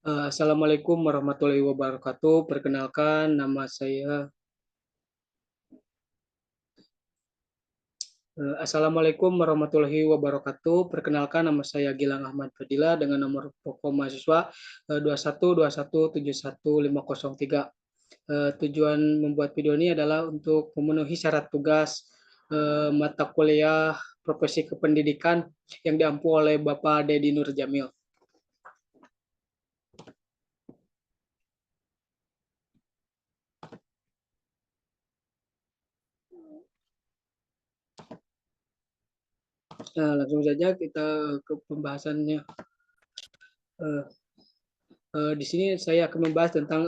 Assalamualaikum warahmatullahi wabarakatuh. Perkenalkan, nama saya. Assalamualaikum warahmatullahi wabarakatuh. Perkenalkan, nama saya Gilang Ahmad Fadila dengan nomor pokok mahasiswa 2121711503. Tujuan membuat video ini adalah untuk memenuhi syarat tugas mata kuliah profesi kependidikan yang diampu oleh Bapak Dedi Nurjamil. Langsung saja kita ke pembahasannya. Eh, di sini saya akan membahas tentang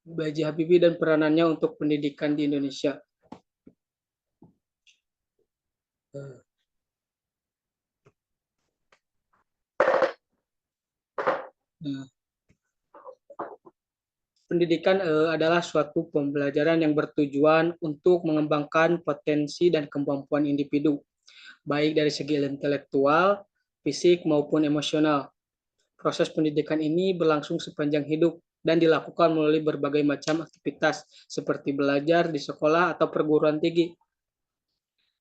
B.J. Habibie dan peranannya untuk pendidikan di Indonesia. Nah, pendidikan adalah suatu pembelajaran yang bertujuan untuk mengembangkan potensi dan kemampuan individu, baik dari segi intelektual, fisik, maupun emosional. Proses pendidikan ini berlangsung sepanjang hidup dan dilakukan melalui berbagai macam aktivitas seperti belajar di sekolah atau perguruan tinggi,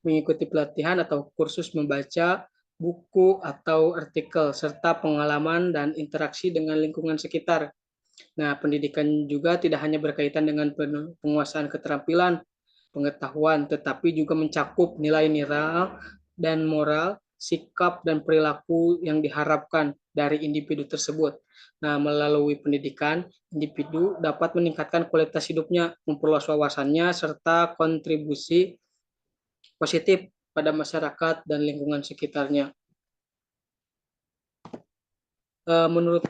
mengikuti pelatihan atau kursus membaca buku atau artikel, serta pengalaman dan interaksi dengan lingkungan sekitar. Nah, pendidikan juga tidak hanya berkaitan dengan penguasaan keterampilan, pengetahuan, tetapi juga mencakup nilai-nilai dan moral, sikap, dan perilaku yang diharapkan dari individu tersebut. Nah, melalui pendidikan, individu dapat meningkatkan kualitas hidupnya, memperluas wawasannya, serta kontribusi positif pada masyarakat dan lingkungan sekitarnya. Menurut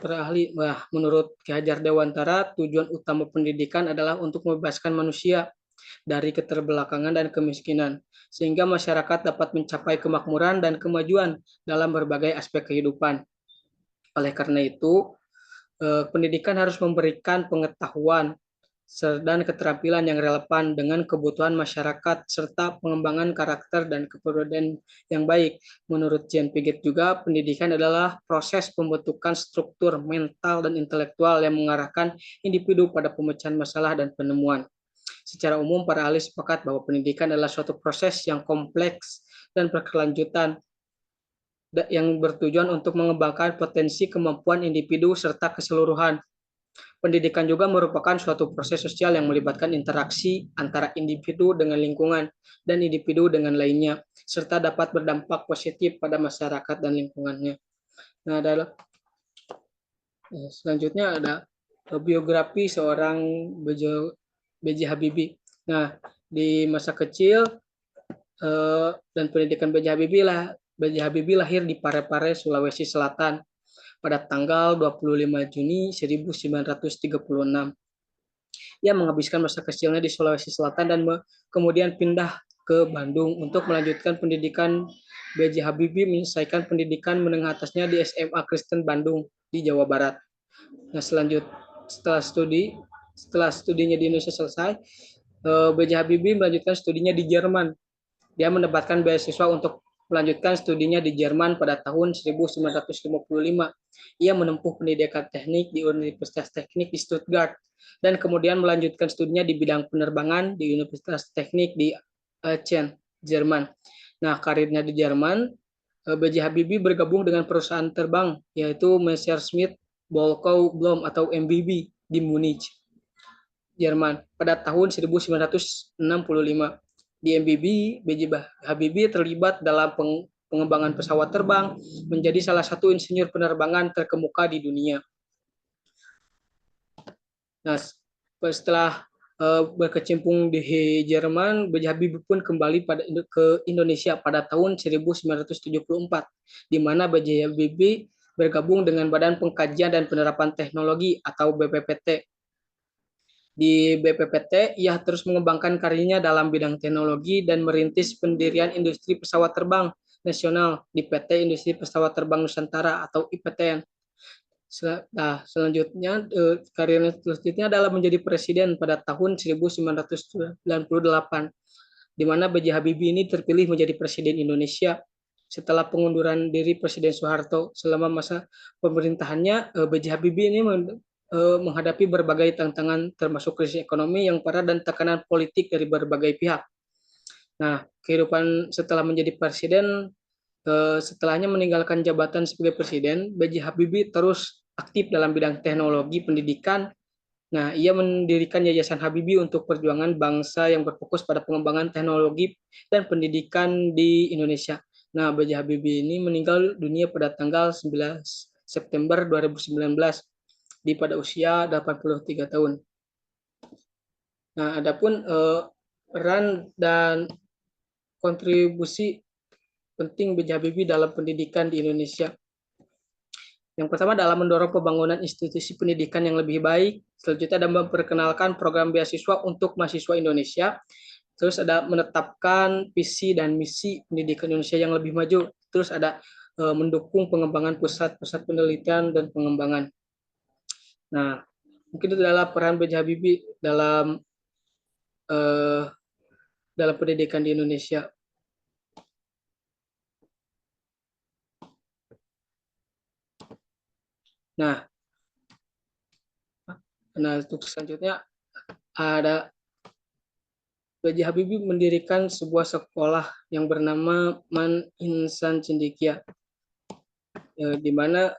Ki Hajar Dewantara, tujuan utama pendidikan adalah untuk membebaskan manusia dari keterbelakangan dan kemiskinan, sehingga masyarakat dapat mencapai kemakmuran dan kemajuan dalam berbagai aspek kehidupan. Oleh karena itu, pendidikan harus memberikan pengetahuan dan keterampilan yang relevan dengan kebutuhan masyarakat serta pengembangan karakter dan kepribadian yang baik. Menurut Jean Piaget juga, pendidikan adalah proses pembentukan struktur mental dan intelektual yang mengarahkan individu pada pemecahan masalah dan penemuan. Secara umum, para ahli sepakat bahwa pendidikan adalah suatu proses yang kompleks dan berkelanjutan yang bertujuan untuk mengembangkan potensi kemampuan individu serta keseluruhan. Pendidikan juga merupakan suatu proses sosial yang melibatkan interaksi antara individu dengan lingkungan dan individu dengan lainnya, serta dapat berdampak positif pada masyarakat dan lingkungannya. Nah, selanjutnya ada biografi seorang B.J. Habibie. Nah, di masa kecil dan pendidikan B.J. Habibie lahir di Parepare, Sulawesi Selatan pada tanggal 25 Juni 1936. Ia menghabiskan masa kecilnya di Sulawesi Selatan dan kemudian pindah ke Bandung untuk melanjutkan pendidikan. B.J. Habibie menyelesaikan pendidikan menengah atasnya di SMA Kristen Bandung di Jawa Barat. Nah, setelah studinya di Indonesia selesai, B.J. Habibie melanjutkan studinya di Jerman. Dia mendapatkan beasiswa untuk melanjutkan studinya di Jerman pada tahun 1955. Ia menempuh pendidikan teknik di Universitas Teknik di Stuttgart dan kemudian melanjutkan studinya di bidang penerbangan di Universitas Teknik di Aachen, Jerman. Nah, karirnya di Jerman, B.J. Habibie bergabung dengan perusahaan terbang yaitu Messerschmitt Volkow Blohm atau MBB di Munich, Jerman pada tahun 1965. Di MBB, B.J. Habibie terlibat dalam pengembangan pesawat terbang, menjadi salah satu insinyur penerbangan terkemuka di dunia. Nah, setelah berkecimpung di Jerman, B.J. Habibie pun kembali ke Indonesia pada tahun 1974, di mana B.J. Habibie bergabung dengan Badan Pengkajian dan Penerapan Teknologi atau BPPT. Di BPPT, ia terus mengembangkan karirnya dalam bidang teknologi dan merintis pendirian industri pesawat terbang nasional di PT Industri Pesawat Terbang Nusantara atau IPTN. Nah, selanjutnya karirnya selanjutnya adalah menjadi presiden pada tahun 1998, di mana B.J. Habibie ini terpilih menjadi presiden Indonesia setelah pengunduran diri Presiden Soeharto. Selama masa pemerintahannya, B.J. Habibie ini menghadapi berbagai tantangan termasuk krisis ekonomi yang parah dan tekanan politik dari berbagai pihak. Nah, kehidupan setelah menjadi presiden, setelahnya meninggalkan jabatan sebagai presiden, B.J. Habibie terus aktif dalam bidang teknologi pendidikan. Nah, ia mendirikan Yayasan Habibie untuk perjuangan bangsa yang berfokus pada pengembangan teknologi dan pendidikan di Indonesia. Nah, B.J. Habibie ini meninggal dunia pada tanggal 11 September 2019 pada usia 83 tahun. Nah, adapun peran dan kontribusi penting B.J. Habibie dalam pendidikan di Indonesia. Yang pertama adalah mendorong pembangunan institusi pendidikan yang lebih baik. Selanjutnya ada memperkenalkan program beasiswa untuk mahasiswa Indonesia. Terus ada menetapkan visi dan misi pendidikan Indonesia yang lebih maju. Terus ada mendukung pengembangan pusat-pusat penelitian dan pengembangan. Nah, mungkin itu adalah peran B.J. Habibie dalam pendidikan di Indonesia. Nah, untuk selanjutnya ada B.J. Habibie mendirikan sebuah sekolah yang bernama Man Insan Cendekia, di mana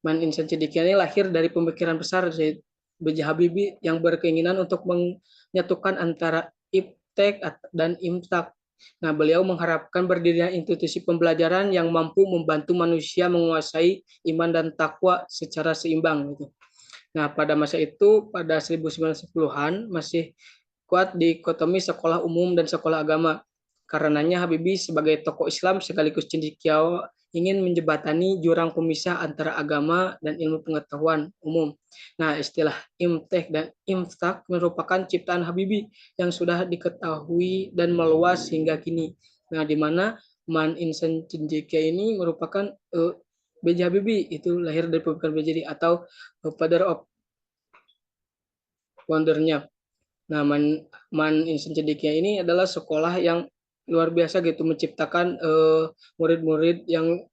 Man Insan Cendekia ini lahir dari pemikiran besar B.J. Habibie yang berkeinginan untuk menyatukan antara iptek dan imtak. Nah, beliau mengharapkan berdirinya institusi pembelajaran yang mampu membantu manusia menguasai iman dan takwa secara seimbang. Gitu. Nah, pada masa itu, pada 1910-an, masih kuat dikotomi sekolah umum dan sekolah agama. Karenanya Habibie sebagai tokoh Islam sekaligus cendekiawan ingin menjembatani jurang pemisah antara agama dan ilmu pengetahuan umum. Nah, istilah imtek dan imtak merupakan ciptaan Habibie yang sudah diketahui dan meluas hingga kini. Nah, di mana Man Insan Cendekia ini merupakan B.J. Habibie, itu lahir dari pemikiran B.J. atau father of wonder-nya. Nah, Man Insan Cendekia ini adalah sekolah yang luar biasa gitu, menciptakan murid-murid yang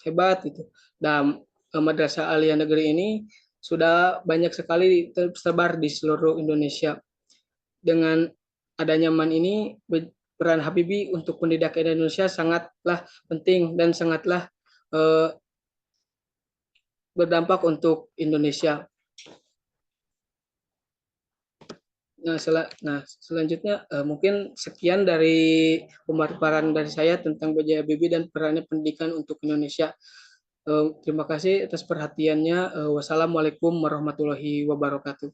hebat gitu. Dan Madrasah Aliyah Negeri ini sudah banyak sekali tersebar di seluruh Indonesia. Dengan adanya Man ini, peran Habibie untuk pendidikan Indonesia sangatlah penting dan sangatlah berdampak untuk Indonesia. Nah, selanjutnya mungkin sekian dari pemaparan dari saya tentang B.J. Habibie dan perannya pendidikan untuk Indonesia. Terima kasih atas perhatiannya. Wassalamualaikum warahmatullahi wabarakatuh.